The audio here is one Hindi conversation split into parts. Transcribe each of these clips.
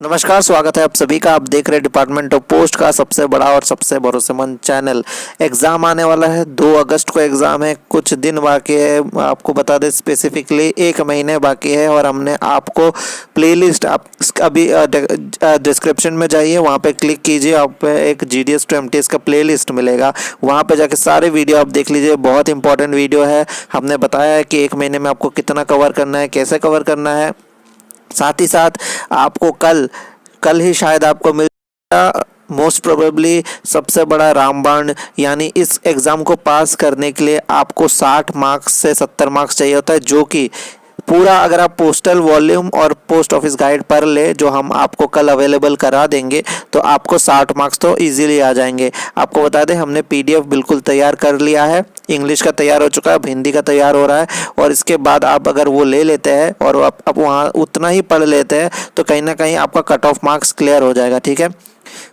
नमस्कार, स्वागत है आप सभी का। आप देख रहे हैं डिपार्टमेंट ऑफ पोस्ट का सबसे बड़ा और सबसे भरोसेमंद चैनल। एग्ज़ाम आने वाला है, 2 अगस्त को एग्ज़ाम है, कुछ दिन बाकी है। आपको बता दें स्पेसिफिकली 1 महीने बाकी है और हमने आपको प्लेलिस्ट आप अभी डिस्क्रिप्शन में जाइए, वहाँ पे क्लिक कीजिए, आप एक GDS to MTS का प्लेलिस्ट मिलेगा, वहाँ पे जाके सारे वीडियो आप देख लीजिए। बहुत इंपॉर्टेंट वीडियो है। हमने बताया है कि 1 महीने में आपको कितना कवर करना है, कैसे कवर करना है। साथ ही साथ आपको कल ही शायद आपको मिल मोस्ट प्रोबेबली सबसे बड़ा रामबाण, यानी इस एग्ज़ाम को पास करने के लिए आपको 60 मार्क्स से 70 मार्क्स चाहिए होता है, जो कि पूरा अगर आप पोस्टल वॉल्यूम और पोस्ट ऑफिस गाइड पर ले, जो हम आपको कल अवेलेबल करा देंगे, तो आपको 60 मार्क्स तो इजीली आ जाएंगे। आपको बता दें हमने PDF बिल्कुल तैयार कर लिया है, इंग्लिश का तैयार हो चुका है, अब हिंदी का तैयार हो रहा है। और इसके बाद आप अगर वो ले लेते हैं और आप वहाँ उतना ही पढ़ लेते हैं तो कहीं ना कहीं आपका कट ऑफ मार्क्स क्लियर हो जाएगा, ठीक है।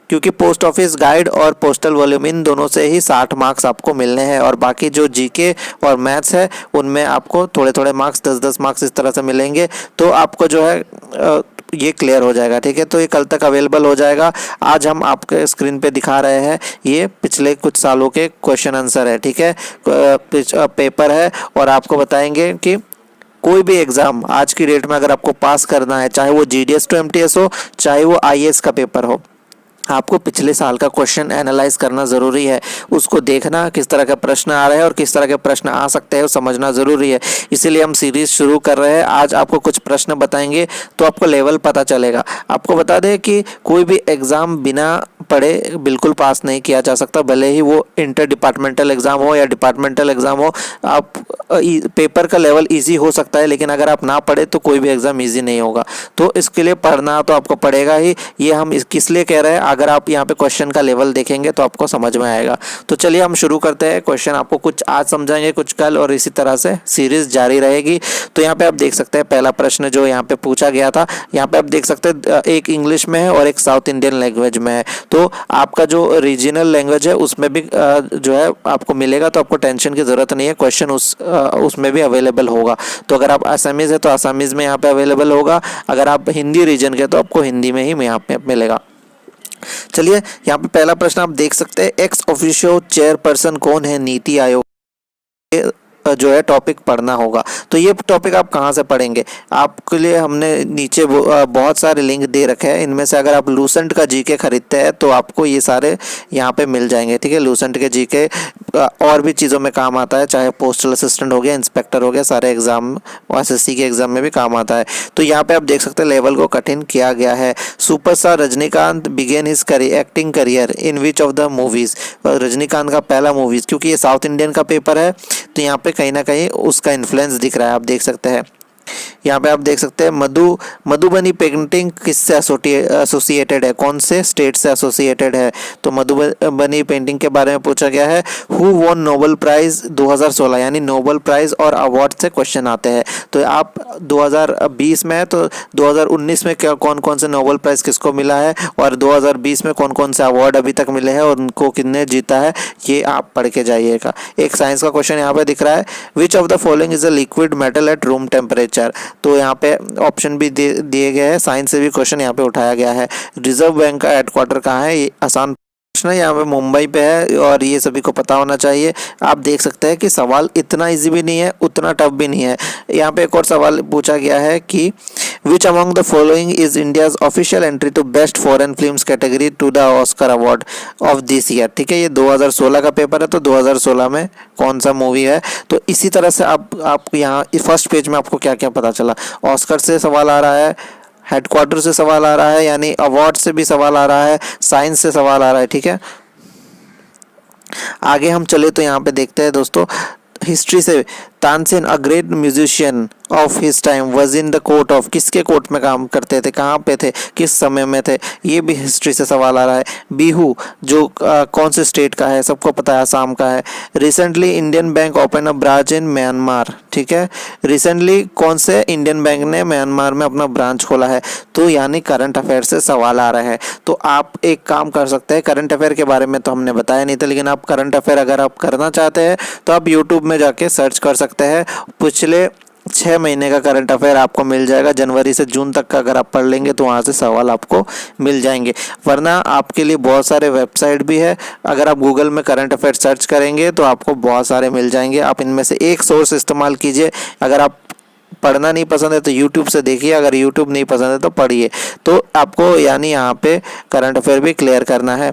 क्योंकि पोस्ट ऑफिस गाइड और पोस्टल वॉल्यूम इन दोनों से ही 60 मार्क्स आपको मिलने हैं, और बाकी जो GK और मैथ्स है उनमें आपको थोड़े थोड़े मार्क्स 10-10 मार्क्स इस तरह से मिलेंगे, तो आपको जो है ये क्लियर हो जाएगा, ठीक है। तो ये कल तक अवेलेबल हो जाएगा। आज हम आपके स्क्रीन पे दिखा रहे हैं, ये पिछले कुछ सालों के क्वेश्चन आंसर है, ठीक है, पेपर है। और आपको बताएंगे कि कोई भी एग्ज़ाम आज की डेट में अगर आपको पास करना है, चाहे वो GDS to MTS हो, चाहे वो IAS का पेपर हो, आपको पिछले साल का क्वेश्चन एनालाइज करना ज़रूरी है। उसको देखना किस तरह का प्रश्न आ रहे हैं और किस तरह के प्रश्न आ सकते हैं, वो समझना ज़रूरी है। इसीलिए हम सीरीज़ शुरू कर रहे हैं। आज आपको कुछ प्रश्न बताएंगे तो आपको लेवल पता चलेगा। आपको बता दें कि कोई भी एग्ज़ाम बिना पढ़े बिल्कुल पास नहीं किया जा सकता, भले ही वो इंटर डिपार्टमेंटल एग्ज़ाम हो या डिपार्टमेंटल एग्ज़ाम हो। आप पेपर का लेवल ईजी हो सकता है, लेकिन अगर आप ना पढ़े तो कोई भी एग्ज़ाम ईजी नहीं होगा। तो इसके लिए पढ़ना तो आपको पड़ेगा ही। ये हम किस लिए कह रहे हैं, अगर आप यहाँ पे क्वेश्चन का लेवल देखेंगे तो आपको समझ में आएगा। तो चलिए हम शुरू करते हैं। क्वेश्चन आपको कुछ आज समझाएंगे, कुछ कल, और इसी तरह से सीरीज जारी रहेगी। तो यहाँ पे आप देख सकते हैं पहला प्रश्न जो यहाँ पे पूछा गया था, यहाँ पे आप देख सकते हैं एक इंग्लिश में है और एक साउथ इंडियन लैंग्वेज में है। तो आपका जो रीजनल लैंग्वेज है उसमें भी जो है आपको मिलेगा, तो आपको टेंशन की ज़रूरत नहीं है, क्वेश्चन उसमें भी अवेलेबल होगा। तो अगर आप असमीज़ है तो असमीज़ में यहाँ पे अवेलेबल होगा, अगर आप हिंदी रीजन के तो आपको हिंदी में ही यहाँ पे मिलेगा। चलिए यहाँ पे पहला प्रश्न आप देख सकते हैं, एक्स ऑफिशियो चेयरपर्सन कौन है नीति आयोग, जो है टॉपिक पढ़ना होगा। तो ये टॉपिक आप कहाँ से पढ़ेंगे, आपके लिए हमने नीचे बहुत सारे लिंक दे रखे हैं। इनमें से अगर आप लूसेंट का GK खरीदते हैं तो आपको ये सारे यहाँ पे मिल जाएंगे, ठीक है। लूसेंट के GK और भी चीज़ों में काम आता है, चाहे पोस्टल असिस्टेंट हो गया, इंस्पेक्टर हो गया, सारे एग्जाम SSC के एग्जाम में भी काम आता है। तो यहाँ पे आप देख सकते हैं लेवल को कठिन किया गया है। Superstar Rajinikanth begin his acting career in which of the movies. Rajinikanth का पहला मूवीज, क्योंकि ये साउथ इंडियन का पेपर है तो यहाँ पे कहीं ना कहीं उसका इन्फ्लुएंस दिख रहा है, आप देख सकते हैं। यहाँ पे आप देख सकते हैं मधुबनी पेंटिंग किससे एसोसिएटेड है, कौन से स्टेट से एसोसिएटेड है। तो मधुबनी पेंटिंग के बारे में पूछा गया है। हु वॉन नोबेल प्राइज 2016, यानी नोबेल प्राइज और अवार्ड से क्वेश्चन आते हैं। तो आप 2020 में है तो 2019 में क्या कौन कौन से नोबेल प्राइज किसको मिला है, और 2020 में कौन कौन से अवार्ड अभी तक मिले हैं और उनको किसने जीता है, ये आप पढ़ के जाइएगा। एक साइंस का क्वेश्चन यहाँ पे दिख रहा है, विच of the following is a liquid metal at room temperature. तो यहाँ पे ऑप्शन भी दिए गए हैं, साइंस से भी क्वेश्चन यहाँ पे उठाया गया है। रिजर्व बैंक का हेडक्वार्टर कहाँ है, ये आसान प्रश्न है, यहाँ पे मुंबई पे है और ये सभी को पता होना चाहिए। आप देख सकते हैं कि सवाल इतना इजी भी नहीं है, उतना टफ भी नहीं है। यहाँ पे एक और सवाल पूछा गया है कि which among the following is India's official entry to best foreign films category to the Oscar award of this year, ठीक है। ये 2016 का पेपर है, तो 2016 में कौन सा मूवी है। तो इसी तरह से आप यहाँ फर्स्ट पेज में आपको क्या क्या पता चला, ऑस्कर से सवाल आ रहा है, हेडक्वार्टर से सवाल आ रहा है, यानी अवार्ड से भी सवाल आ रहा है, साइंस से सवाल आ रहा है, ठीक है। आगे हम चले तो यहाँ पे देखते हैं दोस्तों, हिस्ट्री से Tansen a great musician of his time was in the court of, किसके कोर्ट में काम करते थे, कहाँ पे थे, किस समय में थे, ये भी हिस्ट्री से सवाल आ रहा है। बिहू जो कौन से स्टेट का है, सबको पता है असम का है। Recently Indian bank open a branch in Myanmar, ठीक है। रिसेंटली कौन से इंडियन बैंक ने म्यांमार में अपना ब्रांच खोला है। तो यानी करंट अफेयर से सवाल आ रहे हैं। तो आप एक काम कर सकते हैं, करंट अफेयर के बारे में तो हमने बताया नहीं था, लेकिन आप करंट अफेयर अगर आप करना चाहते हैं तो आप यूट्यूब में जाके सर्च कर सकते हैं। पिछले 6 महीने का करंट अफेयर आपको मिल जाएगा। जनवरी से जून तक का अगर आप पढ़ लेंगे तो वहाँ से सवाल आपको मिल जाएंगे। वरना आपके लिए बहुत सारे वेबसाइट भी है, अगर आप गूगल में करंट अफेयर सर्च करेंगे तो आपको बहुत सारे मिल जाएंगे। आप इनमें से एक सोर्स इस्तेमाल कीजिए। अगर आप पढ़ना नहीं पसंद है तो यूट्यूब से देखिए, अगर यूट्यूब नहीं पसंद है तो पढ़िए। तो आपको यानी यहाँ पे करंट अफेयर भी क्लियर करना है।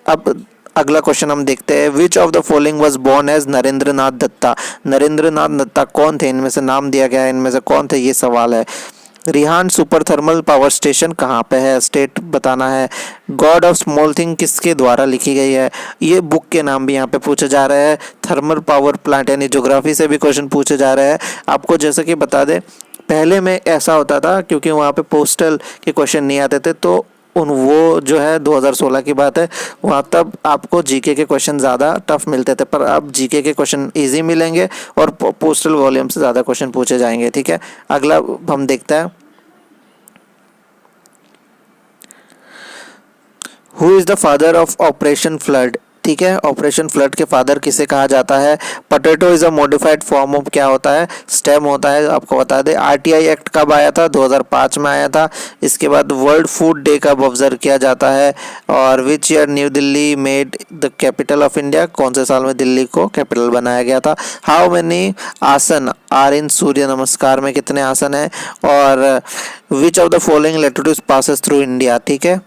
अब अगला क्वेश्चन हम देखते हैं, which of the following was born as Narendra Nath Datta. Narendra Nath Datta कौन थे, इनमें से नाम दिया गया है, इनमें से कौन थे, ये सवाल है। Rihan super thermal power station कहाँ पे है, स्टेट बताना है। गॉड ऑफ स्मॉल थिंग किसके द्वारा लिखी गई है, ये बुक के नाम भी यहाँ पे पूछे जा रहे हैं। थर्मल पावर प्लांट यानी ज्योग्राफी से भी क्वेश्चन पूछे जा रहे हैं आपको। जैसे कि बता दें, पहले में ऐसा होता था क्योंकि वहाँ पे पोस्टल के क्वेश्चन नहीं आते थे, तो वो जो है 2016 की बात है, वहाँ तब आपको जीके के क्वेश्चन ज़्यादा टफ मिलते थे, पर अब जीके के क्वेश्चन इजी मिलेंगे और पोस्टल वॉल्यूम से ज़्यादा क्वेश्चन पूछे जाएंगे। ठीक है, अगला हम देखते हैं, who is the father of operation flood. ठीक है, ऑपरेशन फ्लड के फादर किसे कहा जाता है। Potato is a modified form of क्या होता है, स्टेम होता है। आपको बता दें आरटीआई एक्ट कब आया था, 2005 में आया था। इसके बाद वर्ल्ड फूड डे कब ऑब्जर्व किया जाता है, और which year new Delhi made the capital of India, कौन से साल में दिल्ली को कैपिटल बनाया गया था। How many asana are in Surya Namaskar में कितने आसन है, और which of the following latitudes passes through India. ठीक है,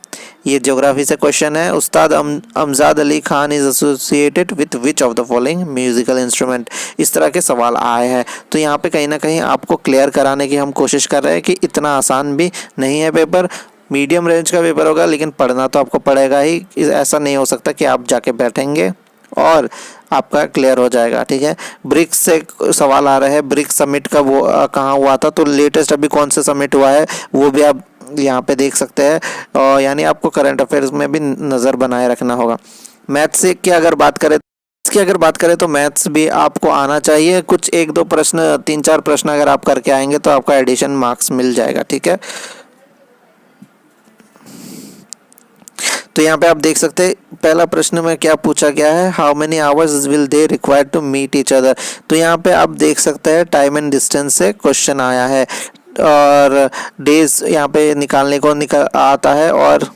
ये ज्योग्राफी से क्वेश्चन है। Ustad Amjad Ali Khan is associated with which of the following musical instrument. इस तरह के सवाल आए हैं, तो यहाँ पे कहीं ना कहीं आपको क्लियर कराने की हम कोशिश कर रहे हैं कि इतना आसान भी नहीं है पेपर, मीडियम रेंज का पेपर होगा, लेकिन पढ़ना तो आपको पड़ेगा ही। ऐसा नहीं हो सकता कि आप जाके बैठेंगे और आपका क्लियर हो जाएगा। ठीक है, ब्रिक्स से सवाल आ रहा है, ब्रिक्स समिट का वो कहाँ हुआ था, तो लेटेस्ट अभी कौन से समिट हुआ है वो भी आप यहाँ पे देख सकते हैं, और यानी आपको करंट अफेयर्स में भी नज़र बनाए रखना होगा। मैथ्स की अगर बात करें तो मैथ्स भी आपको आना चाहिए। कुछ 1-2 प्रश्न, 3-4 प्रश्न अगर आप करके आएंगे तो आपका एडिशन मार्क्स मिल जाएगा। ठीक है, तो यहाँ पे आप देख सकते हैं पहला प्रश्न में क्या पूछा गया है, how many hours will they required to meet each other. तो यहाँ पे आप देख सकते हैं टाइम एंड डिस्टेंस से क्वेश्चन आया है, और डेज यहाँ पे निकालने को आता है, और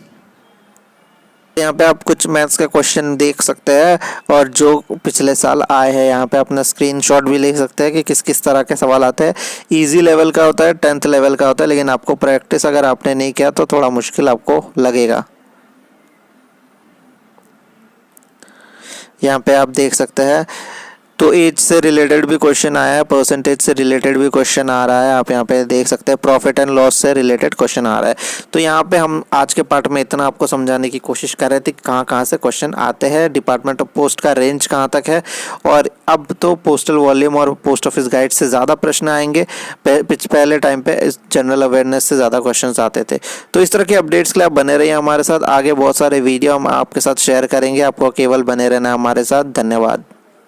यहाँ पे आप कुछ मैथ्स का क्वेश्चन देख सकते हैं और जो पिछले साल आए हैं। यहाँ पे अपना स्क्रीनशॉट भी ले सकते हैं कि किस किस तरह के सवाल आते हैं। इजी लेवल का होता है, 10th लेवल का होता है, लेकिन आपको प्रैक्टिस अगर आपने नहीं किया तो थोड़ा मुश्किल आपको लगेगा। यहाँ पे आप देख सकते हैं, तो एज से रिलेटेड भी क्वेश्चन आया है, परसेंटेज से रिलेटेड भी क्वेश्चन आ रहा है। आप यहाँ पे देख सकते हैं प्रॉफिट एंड लॉस से रिलेटेड क्वेश्चन आ रहा है। तो यहाँ पे हम आज के पार्ट में इतना आपको समझाने की कोशिश कर रहे थे कहाँ कहाँ से क्वेश्चन आते हैं, डिपार्टमेंट ऑफ पोस्ट का रेंज कहाँ तक है, और अब तो पोस्टल वॉल्यूम और पोस्ट ऑफिस गाइड से ज़्यादा प्रश्न आएंगे। पहले टाइम पे इस जनरल अवेयरनेस से ज़्यादा क्वेश्चन आते थे। तो इस तरह के अपडेट्स के लिए आप बने रहिए हमारे साथ, आगे बहुत सारे वीडियो हम आपके साथ शेयर करेंगे। आपको केवल बने रहना है हमारे साथ। धन्यवाद।